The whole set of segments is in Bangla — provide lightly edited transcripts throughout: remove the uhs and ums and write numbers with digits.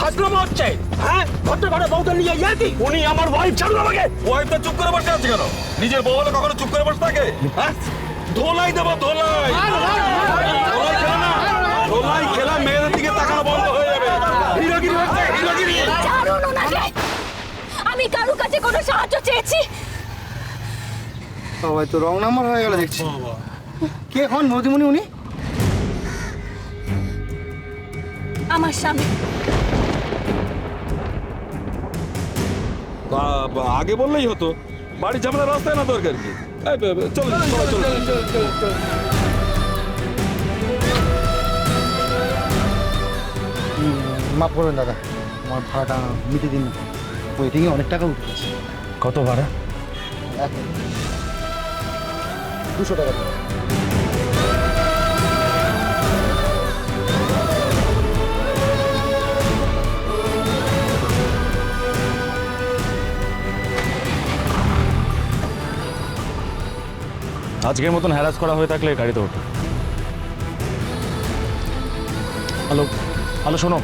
ফাজলামো হচ্ছে। হ্যাঁ, ঘরটা ঘরে বউটা নিয়ে কি উনি আমার ওয়াইফ ছাড়ুন আমাকে। ওয়াইফটা চুপ করে বসে আছে কেন? নিজের বউ হলে কখনো চুপ করে বসে থাকে? হ্যাঁ, ধোলাই দেবো, ধোলাই। ধোলাই খেলা না, ধোলাই খেলা মেয়েদের দিকে তাকানো বন্ধ হয়ে যাবে। হিরোগিরি হচ্ছে, হিরোগিরি। ছাড়ুন ওনাকে। আমি কারো কাছে কোনো সাহায্য চেয়েছি? সবাই তো রং নাম্বার হয়ে গেল দেখছি। কে এখন মধুমণি উনি? আমার স্বামী। আগে বললেই হতো, বাড়ি ঝামেলা রাস্তায় না দরকার কি। চল মাফ করবেন দাদা, আমার ভাড়াটা মিটে দিন। ওয়েটিংয়ে অনেক টাকা উঠে গেছে। কত ভাড়া? 200 টাকা দিন। আজকের মতন হ্যারাস করা হয়ে থাকলে গাড়িতে ওঠো। হ্যালো হ্যালো, শোনো,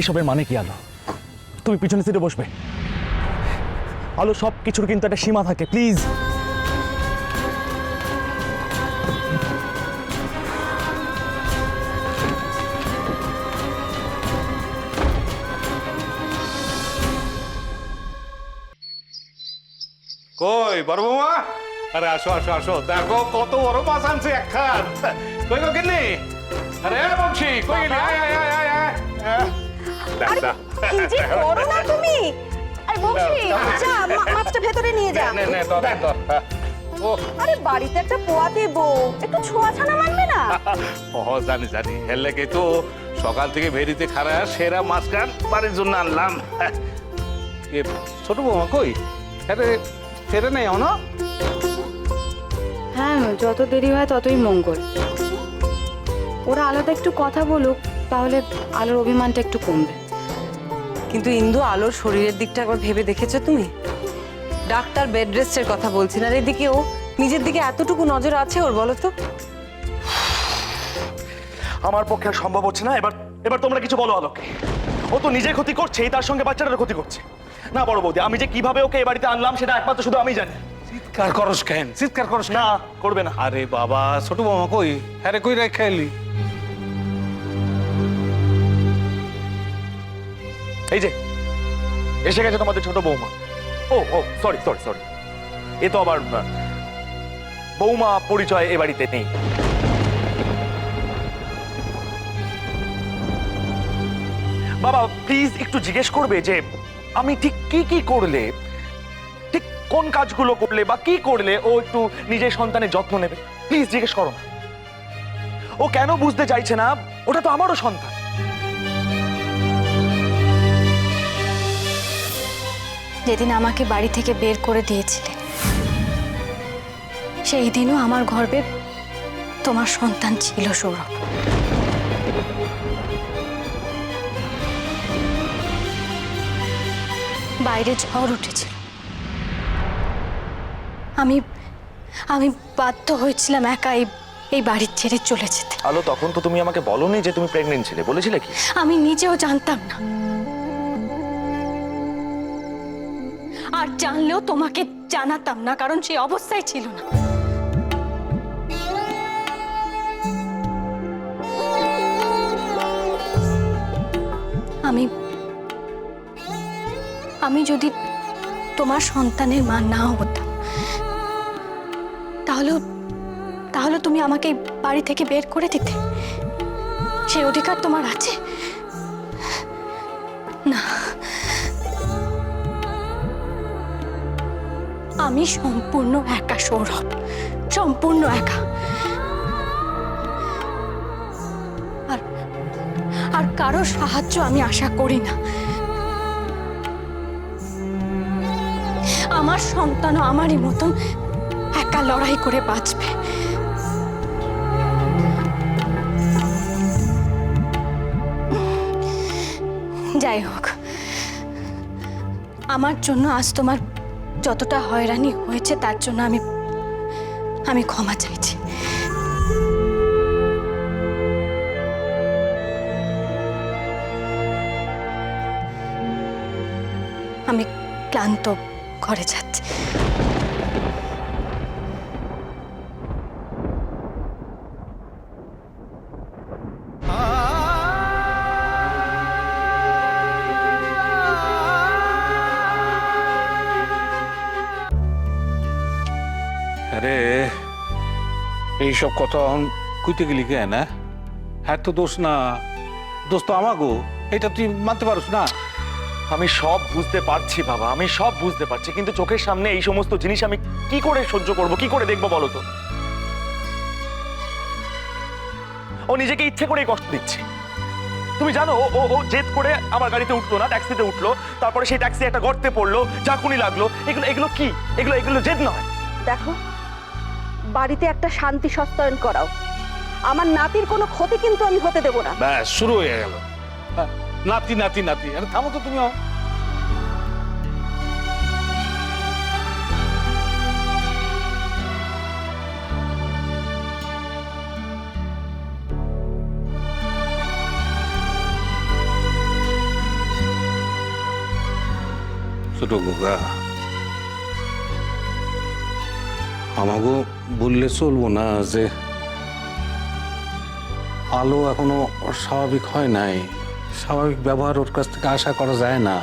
এসবের মানে কি? আলো, তুমি পিছনে সিটে বসবে। আলো, সব কিছুর কিন্তু একটা সীমা থাকে, প্লিজ। কই বড় বৌমা? আরে আসো আসো আসো, দেখো কত বড় মাছ আনছে এক খান। কই গো কিন্নি? আরে বংশী কই গেলি? আয় আয় আয় আয় আয়। আরে কি যে করো না তুমি? আরে বংশী, যা মাছটা ভেতরে নিয়ে যা। নে নে ধর ধর। ও আরে বাড়িতে একটা পোয়া দেবো, একটু ছোঁয়া ছানা মানবে না? ও জানি জানি, এর লেগে তো সকাল থেকে ভেরিতে খারা সেরা মাছ কান বাড়ির জন্য আনলাম। এ ছোট বৌমা কই? আরে ফেরে নাই না? হ্যাঁ, যত দেরি হয় ততই মঙ্গল। ওরা আলাদা একটু কথা বলুক, তাহলে আলোর অভিমানটা একটু কমবে। কিন্তু ইন্দু, আলোর শরীরের দিকটা একবার ভেবে দেখেছো তুমি? ডাক্তার বেড রেস্টের কথা বলছেন, আর এদিকে ও নিজের দিকে এতটুকু নজর আছে ওর, বলো তো? আমার পক্ষে আর সম্ভব হচ্ছে না। এবার এবার তোমরা কিছু বলো আলোকে। ও তো নিজের ক্ষতি করছেই, তার সঙ্গে বাচ্চাটারও ক্ষতি করছে। না বড় বৌদি, আমি যে কিভাবে ওকে এই বাড়িতে আনলাম সেটা একমাত্র শুধু আমি জানি। চিৎকার করস কেন? চিৎকার করস না, করবে না। আরে বাবা, ছোট বৌমা কই? আরে কই রেখে এলি? এই যে এসে গেছে তোমাদের ছোট বৌমা। ও ও সরি সরি সরি, এ তো আবার বৌমা পরিচয় এ বাড়িতে নেই। বাবা প্লিজ একটু জিজ্ঞেস করবে যে আমি ঠিক কি কি করলে, ঠিক কোন কাজগুলো করলে বা কি করলে ও একটু নিজের সন্তানের যত্ন নেবে। প্লিজ জিজ্ঞেস করো না। ও কেন বুঝতে চাইছে না? ওটা তো আমারও সন্তান। যেদিন আমাকে বাড়ি থেকে বের করে দিয়েছিলে, সেই দিনও আমার গর্ভে তোমার সন্তান ছিল, সৌরভ। বাইরে ঝড় উঠেছিল, আমি আমি বাধ্য হয়েছিলাম একা এই বাড়ি ছেড়ে চলে যেতে। আলো, তখন তো তুমি আমাকে বলোনি যে তুমি প্রেগনেন্ট ছিলে, বলেছিলে কি? আমি নিজেও জানতাম না, আর জানলেও তোমাকে জানাতাম না, কারণ সেই অবস্থায় ছিল না। আমি যদি তোমার সন্তানের মা নাও হতাম, তাহলে তুমি আমাকে বাড়ি থেকে বের করে দিতে? সেই অধিকার তোমার আছে না? আমি সম্পূর্ণ একা, সৌরভ, সম্পূর্ণ একা। আর কারো সাহায্য আমি আশা করি না। আমার সন্তানও আমারই মতন একা লড়াই করে বাঁচবে। যাই হোক, আমার জন্য আজ তোমার যতটা হয়রানি হয়েছে তার জন্য আমি ক্ষমা চাইছি। আমি ক্লান্ত, ঘরে যাচ্ছি। আরে এইসব কথা কইতে গেলি কেন? না হ্যাঁ, তো দোষ না, দোষ তো আমাগো। এটা তুই মানতে পারছ না? আমি সব বুঝতে পারছি বাবা, আমি সব বুঝতে পারছি, কিন্তু চোখের সামনে এই সমস্ত জিনিস আমি কি করে সহ্য করব, কি করে দেখবো বলো তো? ও নিজেকে ইচ্ছে করেই কষ্ট দিচ্ছে। তুমি জানো ও ও ও জেদ করে আমার গাড়িতে উঠলো না, ট্যাক্সিতে উঠলো, তারপরে সেই ট্যাক্সি একটা গর্তে পড়লো, ঝাঁকুনি লাগলো। এগুলো এগুলো কি? এগুলো এগুলো জেদ নয়। দেখো, বাড়িতে একটা শান্তি সস্তায়ন করাও। আমার নাতির কোনো ক্ষতি কিন্তু আমি হতে দেব না। ব্যাস শুরু হয়ে গেল। হ্যাঁ, নাতি নাতি নাতি। আরে থামো তো তুমি। ছোট গোগা, আমাগো বললে চলবো না যে আলো এখনো স্বাভাবিক হয় নাই। স্বাভাবিক ব্যবহার ওর কাছ থেকে আশা করা যায় না।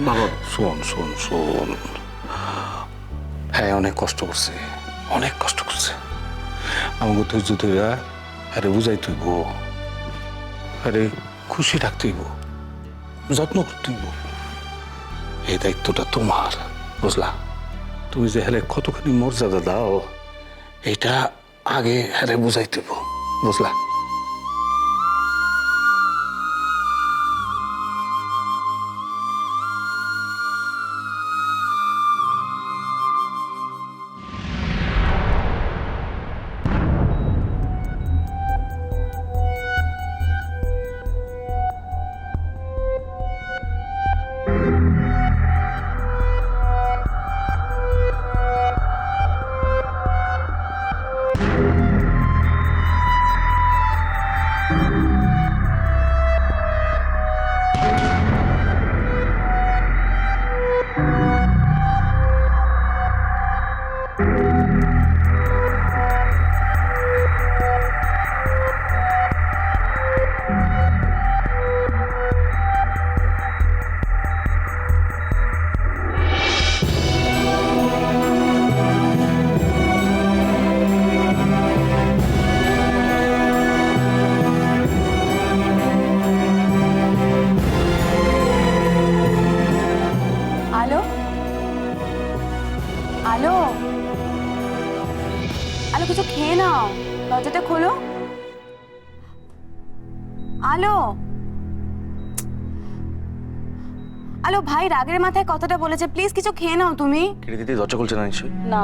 বাবা শোন শোন শোন, হ্যাঁ অনেক কষ্ট করছে, অনেক কষ্ট করছে। আমাকে ধৈর্য ধরে আরে বুঝাই তুইব, আরে খুশি রাখতেইব, যত্ন করতেইব। এই দায়িত্বটা তোমার, বুঝলা? তুমি যে হ্যারে কতখানি মর্যাদা দাও এটা আগে হ্যারে বুঝাইতেইব, বুঝলা? আলো, আলো, আলো কিছু খেয়ে নাও, দরজাটা খোলো। আলো, আলো ভাই রাগের মাথায় কথাটা বলেছে, প্লিজ কিছু খেয়ে নাও তুমি। কিরে দিদি, দরজা খুলছে না নিশ্চয়ই? না।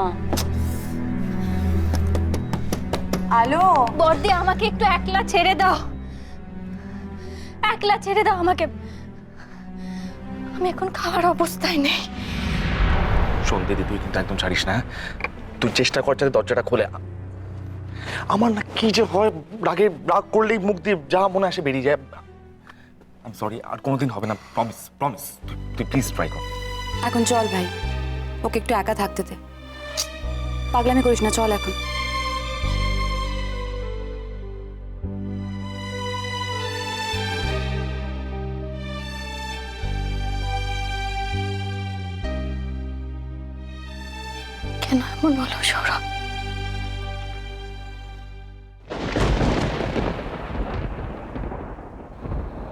আলো, বর্দি আমাকে একটু একলা ছেড়ে দাও, একলা ছেড়ে দাও আমাকে। আমি এখন খাওয়ার অবস্থায় নেই। শোন দিদি, তুই কিন্তু একদম ছাড়িস না। তুই চেষ্টা কর যাতে দরজাটা খোলে। আমার না কি যে হয়, রাগ করলেই মুখ দিয়ে যা মনে আসে বেরিয়ে যায়। আই এম সরি, আর কোনোদিন হবে না, প্রমিস প্রমিস। তুই প্লিজ ট্রাই কর। এখন চল ভাই, ওকে একটু একা থাকতে দে। পাগলামি করিস না, চল এখন। কেন এমন হলো সৌরভ?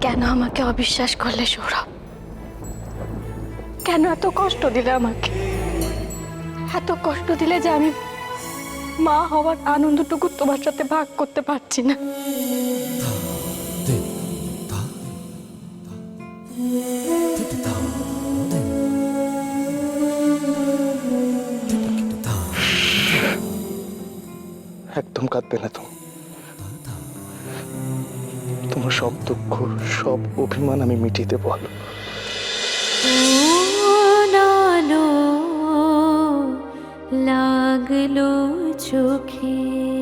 কেন আমাকে অবিশ্বাস করলে সৌরভ? কেন এত কষ্ট দিলে আমাকে? এত কষ্ট দিলে যে আমি মা হওয়ার আনন্দটুকু তোমার সাথে ভাগ করতে পারছি না। একদম কাঁদবে না তুমি। তোমার সব দুঃখ, সব অভিমান আমি মিটিয়ে দেবো। লাগলো চোখে